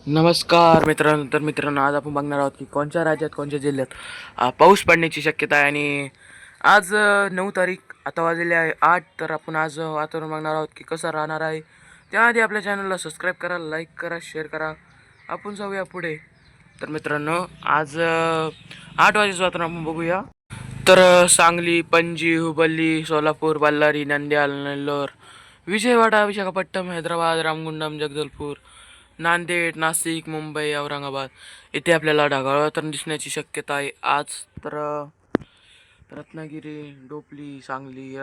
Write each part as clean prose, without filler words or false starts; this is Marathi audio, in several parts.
नमस्कार मित्रांनो. तर मित्रांनो, आज आपण बघणार आहोत की कोणत्या राज्यात कोणत्या जिल्ह्यात पाऊस पडण्याची शक्यता आहे. आणि आज 9 तारीख, आता वाजलेले आहे 8. तर आपण आज वातावरण बघणार आहोत की कसं राहणार आहे. त्याआधी आपल्या चॅनलला सबस्क्राईब करा, लाईक करा, शेअर करा. आपण जाऊया पुढे. तर मित्रांनो, आज 8 वाजेचं वातावरण आपण बघूया. तर सांगली, पणजी, हुबळ्ळी, सोलापूर, बल्लारी, नंद्याल, नेल्लोर, विजयवाडा, विशाखापट्टणम, हैदराबाद, रामगुंडम, जगदलपूर, नांदेड, नाशिक, मुंबई, औरंगाबाद इथे आपल्याला ढगाळ वातावरण दिसण्याची शक्यता आहे आज. तर रत्नागिरी, डोंबिवली, सांगली,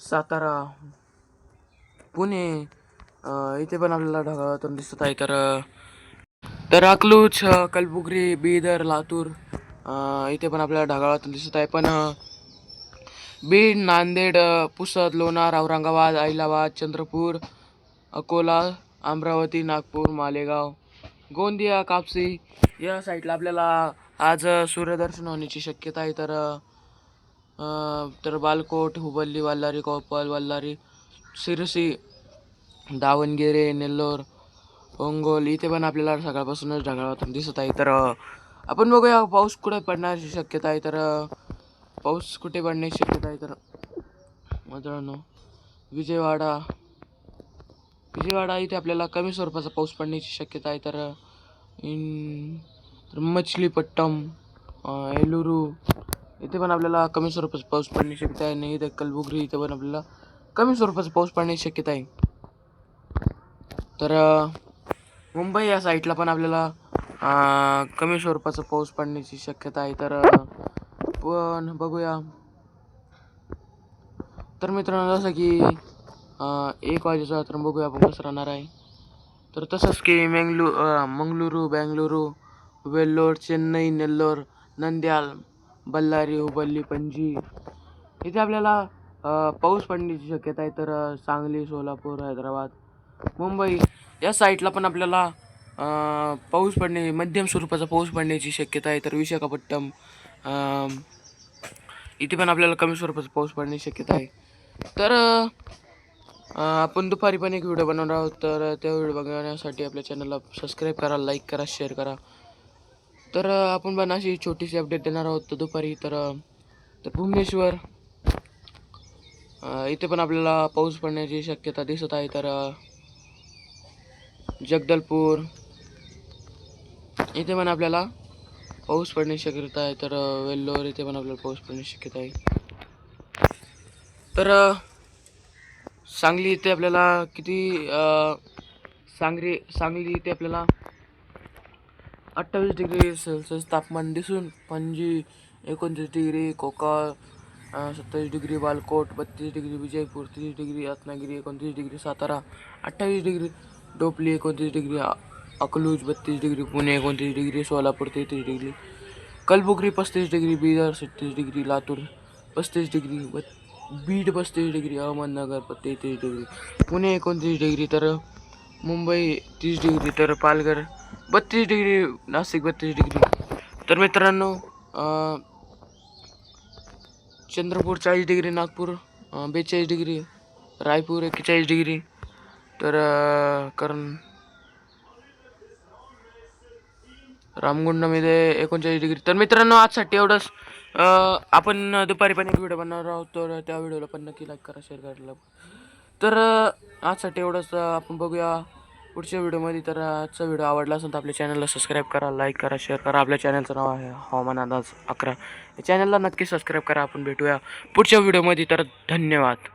सातारा, पुणे इथे पण आपल्याला ढगाळ वातावरण दिसत आहे. तर अकलूज, कलबुर्गी, बीदर, लातूर इथे पण आपल्याला ढगाळ वातावरण दिसत आहे. पण बीड, नांदेड, पुसद, लोणार, औरंगाबाद, आदिलाबाद, चंद्रपूर, अकोला, अमरावती, नागपूर, मालेगाव, गोंदिया, कापसी या साईडला आपल्याला आज सूर्यदर्शन होण्याची शक्यता आहे. तर बालकोट, हुबळ्ळी, बल्लारी, कोप्पल, बल्लारी, शिरसी, दावणगेरे, नेल्लोर, ओंगोल इथे पण आपल्याला सकाळपासूनच ढगाळ वातावरण दिसत आहे. तर आपण बघूया पाऊस कुठे पडण्याची शक्यता आहे. तर पाऊस कुठे पडण्याची शक्यता आहे. तर मित्रांनो, विजयवाडा इथे आपल्याला कमी स्वरूपाचा पाऊस पडण्याची शक्यता आहे. तर मछलीपट्टम, एलुरू इथे पण आपल्याला कमी स्वरूपाचा पाऊस पडण्याची शक्यता आहे. नाही तर कलबुर्गी इथे पण आपल्याला कमी स्वरूपाचा पाऊस पडण्याची शक्यता आहे. तर मुंबई या साईडला पण आपल्याला कमी स्वरूपाचा पाऊस पडण्याची शक्यता आहे. तर पण बघूया. तर मित्रांनो, जसं की 1 वाजेचं वातावरण बघूया आपण कसं राहणार आहे. तर तसंच की मंगळुरू, बेंगलुरू, वेल्लोर, चेन्नई, नेल्लोर, नंद्याल, बल्लारी, हुबळ्ळी, पणजी इथे आपल्याला पाऊस पडण्याची शक्यता आहे. तर सांगली, सोलापूर, हैदराबाद, मुंबई या साईडला पण आपल्याला पाऊस पडणे मध्यम स्वरूपाचा पाऊस पडण्याची शक्यता आहे. तर विशाखापट्टणम इथे पण आपल्याला कमी स्वरूपाचा पाऊस पडण्याची शक्यता आहे. तर आपण दुपारी पण एक व्हिडिओ बनवणार आहोत. तर त्या व्हिडिओ बघण्यासाठी आपल्या चॅनलला सबस्क्राईब करा, लाईक करा, शेअर करा. तर आपण पण अशी छोटीशी अपडेट देणार आहोत तर दुपारी. तर भुवनेश्वर इथे पण आपल्याला पाऊस पडण्याची शक्यता दिसत आहे. तर जगदलपूर इथे पण आपल्याला पाऊस पडण्याची शक्यता आहे. तर वेल्लोर इथे पण आपल्याला पाऊस पडण्याची शक्यता आहे. तर सांगली इथे आपल्याला सांगली इथे आपल्याला 28 डिग्री सेल्सिअस तापमान दिसून, पणजी 29 डिग्री, कोकळ 27 degree, Balakot 32 degree, Vijayapur 30 degree, Ratnagiri 29 degree, Satara 28 degree, Dombivli 29 degree, Akluj 32 degree, Pune 29 degree, Solapur 33 degree, Kalaburagi 35 degree, Bidar 36 degree, Latur 35 degree, Beed 35 degree, Ahmednagar 33 degree, Pune 29 degree, तर मुंबई 30 डिग्री, तर पालघर 32 डिग्री, नाशिक 32 डिग्री. तर मित्रांनो, Chandrapur 40 degree, Nagpur 42 degree, Raipur 41 degree, तर रामगुंडामध्ये 39 डिग्री. तर मित्रांनो, आजसाठी एवढंच. आपण दुपारी पण एक व्हिडिओ बनवणार आहोत. तर त्या व्हिडिओला पण नक्की लाईक करा, शेअर करायला. तर आजसाठी एवढंच. आपण बघूया पुढच्या व्हिडिओमध्ये. तर आजचा व्हिडिओ आवडला असेल तर आपल्या चॅनलला सबस्क्राईब करा, लाईक करा, शेअर करा. आपल्या चॅनलचं नाव आहे हवामान अंदाज 11. या चॅनलला नक्की सबस्क्राईब करा. आपण भेटूया पुढच्या व्हिडिओमध्ये. तर धन्यवाद.